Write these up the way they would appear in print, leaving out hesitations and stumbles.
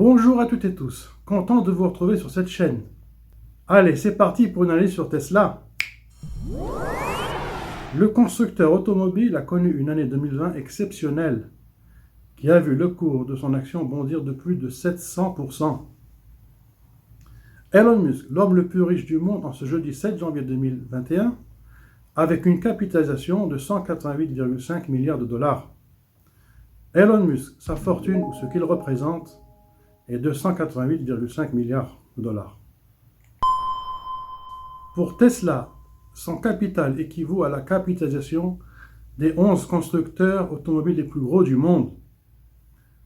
Bonjour à toutes et tous, content de vous retrouver sur cette chaîne. Allez, c'est parti pour une analyse sur Tesla. Le constructeur automobile a connu une année 2020 exceptionnelle, qui a vu le cours de son action bondir de plus de 700%. Elon Musk, l'homme le plus riche du monde en ce jeudi 7 janvier 2021, avec une capitalisation de 188,5 milliards de dollars. Elon Musk, sa fortune ou ce qu'il représente, est de 188,5 milliards de dollars. Pour Tesla, son capital équivaut à la capitalisation des 11 constructeurs automobiles les plus gros du monde.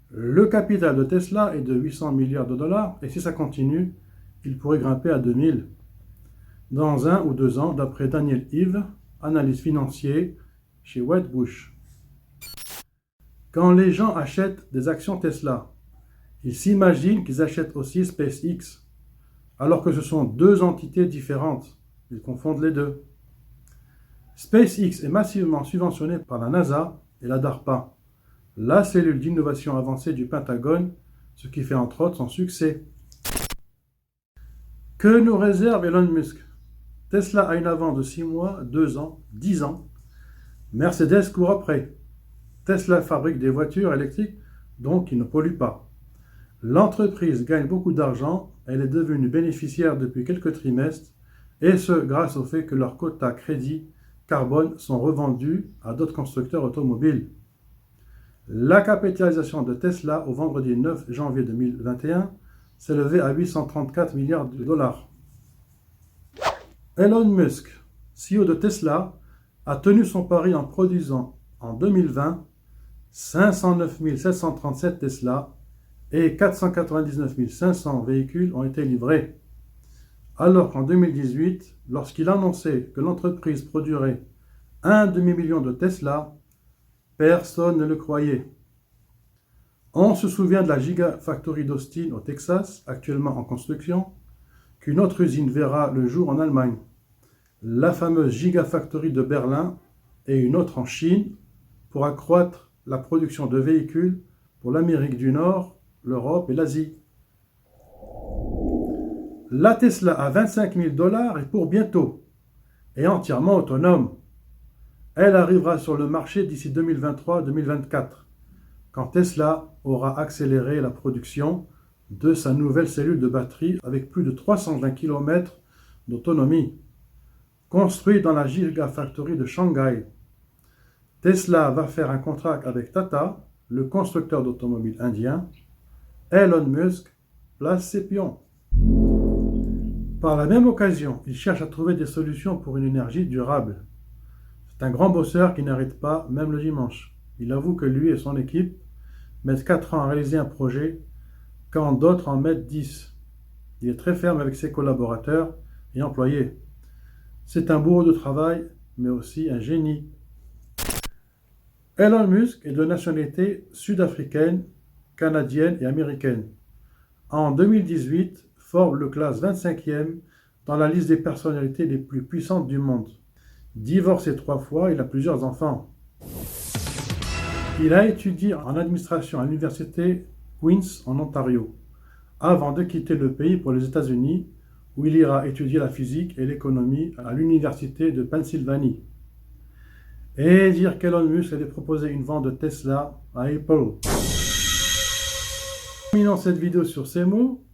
Le capital de Tesla est de 800 milliards de dollars et si ça continue, il pourrait grimper à 2000 dans 1 ou 2 ans, d'après Daniel Eves, analyste financier chez Wedbush. Quand les gens achètent des actions Tesla, ils s'imaginent qu'ils achètent aussi SpaceX, alors que ce sont deux entités différentes. Ils confondent les deux. SpaceX est massivement subventionné par la NASA et la DARPA, la cellule d'innovation avancée du Pentagone, ce qui fait entre autres son succès. Que nous réserve Elon Musk? Tesla a une avance de 6 mois, 2 ans, 10 ans. Mercedes court après. Tesla fabrique des voitures électriques, donc qui ne polluent pas. L'entreprise gagne beaucoup d'argent, elle est devenue bénéficiaire depuis quelques trimestres, et ce grâce au fait que leurs quotas crédit carbone sont revendus à d'autres constructeurs automobiles. La capitalisation de Tesla au vendredi 9 janvier 2021 s'est levée à 834 milliards de dollars. Elon Musk, CEO de Tesla, a tenu son pari en produisant en 2020 509 737 Tesla et 499 500 véhicules ont été livrés. Alors qu'en 2018, lorsqu'il annonçait que l'entreprise produirait 1 demi-million de Tesla, personne ne le croyait. On se souvient de la Gigafactory d'Austin au Texas, actuellement en construction, qu'une autre usine verra le jour en Allemagne, la fameuse Gigafactory de Berlin et une autre en Chine pour accroître la production de véhicules pour l'Amérique du Nord, l'Europe et l'Asie. La Tesla à 25 000 $ est pour bientôt et entièrement autonome. Elle arrivera sur le marché d'ici 2023-2024, quand Tesla aura accéléré la production de sa nouvelle cellule de batterie avec plus de 320 km d'autonomie. Construite dans la Gigafactory de Shanghai, Tesla va faire un contrat avec Tata, le constructeur d'automobiles indien. Elon Musk place ses pions. Par la même occasion, il cherche à trouver des solutions pour une énergie durable. C'est un grand bosseur qui n'arrête pas, même le dimanche. Il avoue que lui et son équipe mettent 4 ans à réaliser un projet, quand d'autres en mettent 10. Il est très ferme avec ses collaborateurs et employés. C'est un bourreau de travail, mais aussi un génie. Elon Musk est de nationalité sud-africaine, canadienne et américaine. En 2018, Forbes le classe 25e dans la liste des personnalités les plus puissantes du monde. Divorcé 3 fois, il a plusieurs enfants. Il a étudié en administration à l'université Queen's en Ontario, avant de quitter le pays pour les États-Unis, où il ira étudier la physique et l'économie à l'université de Pennsylvanie. Et dire qu'Elon Musk allait proposer une vente de Tesla à Apple. Terminons cette vidéo sur ces mots.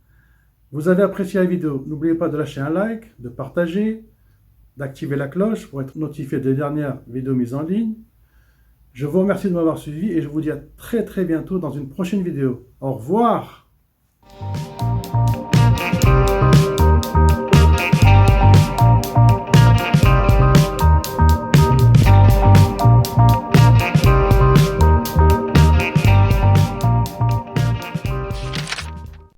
Vous avez apprécié la vidéo, n'oubliez pas de lâcher un like, de partager, d'activer la cloche pour être notifié des dernières vidéos mises en ligne. Je vous remercie de m'avoir suivi et je vous dis à très bientôt dans une prochaine vidéo. Au revoir!